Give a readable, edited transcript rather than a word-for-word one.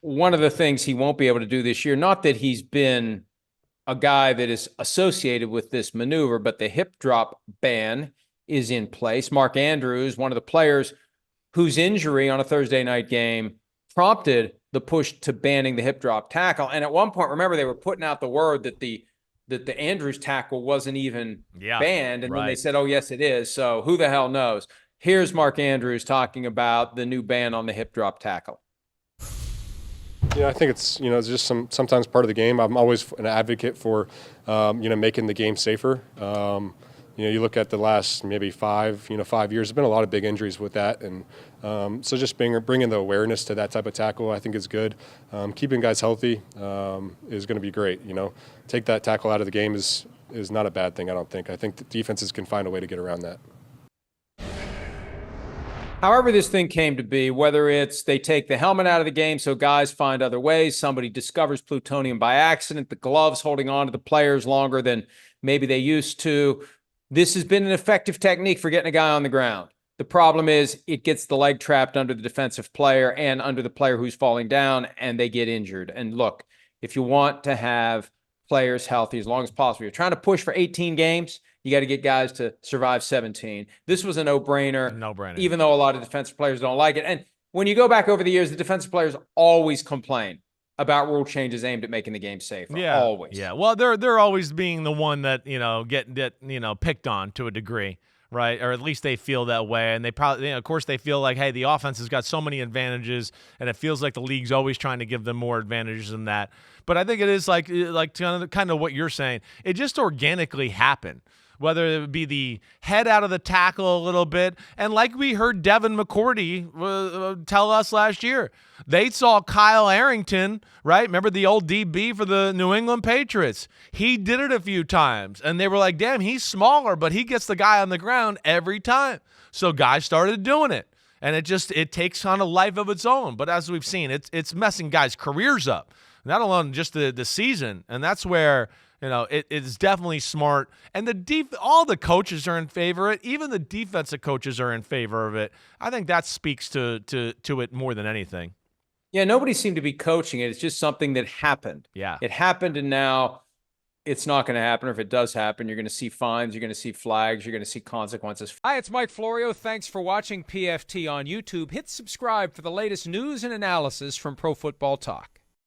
one of the things he won't be able to do this year, not that he's been a guy that is associated with this maneuver, but the hip drop ban is in place. Mark Andrews, one of the players whose injury on a Thursday night game prompted the push to banning the hip drop tackle. And at one point, remember, they were putting out the word that the Andrews tackle wasn't even banned. And then they said, oh, yes, it is. So who the hell knows? Here's Mark Andrews talking about the new ban on the hip drop tackle. Yeah, I think it's it's just sometimes part of the game. I'm always an advocate for making the game safer. You look at the last maybe 5 years. There's been a lot of big injuries with that, and so just bringing the awareness to that type of tackle, I think is good. Keeping guys healthy is going to be great. Take that tackle out of the game is not a bad thing. I don't think. I think the defenses can find a way to get around that. However this thing came to be, whether it's they take the helmet out of the game so guys find other ways, somebody discovers plutonium by accident, the gloves holding on to the players longer than maybe they used to, this has been an effective technique for getting a guy on the ground. The problem is it gets the leg trapped under the defensive player and under the player who's falling down, and they get injured. And look, if you want to have players healthy as long as possible, you're trying to push for 18 games, you got to get guys to survive 17. This was a no-brainer. No-brainer. Even though a lot of defensive players don't like it. And when you go back over the years, the defensive players always complain about rule changes aimed at making the game safer. Yeah. Always. Yeah. Well, they're always being the one that, get picked on to a degree, right? Or at least they feel that way. And they probably, of course, they feel like, hey, the offense has got so many advantages, and it feels like the league's always trying to give them more advantages than that. But I think it is like kind of what you're saying. It just organically happened. Whether it would be the head out of the tackle a little bit. And like we heard Devin McCourty tell us last year, they saw Kyle Arrington, right? Remember the old DB for the New England Patriots? He did it a few times, and they were like, damn, he's smaller, but he gets the guy on the ground every time. So guys started doing it, and it takes on a life of its own. But as we've seen, it's messing guys' careers up, not alone just the season. And that's where it is definitely smart, and all the coaches are in favor of it. Even the defensive coaches are in favor of it. I think that speaks to it more than anything. Yeah, nobody seemed to be coaching it. It's just something that happened. Yeah, it happened, and now it's not going to happen. Or if it does happen, you're going to see fines, you're going to see flags, you're going to see consequences. Hi, it's Mike Florio. Thanks for watching PFT on YouTube. Hit subscribe for the latest news and analysis from Pro Football Talk.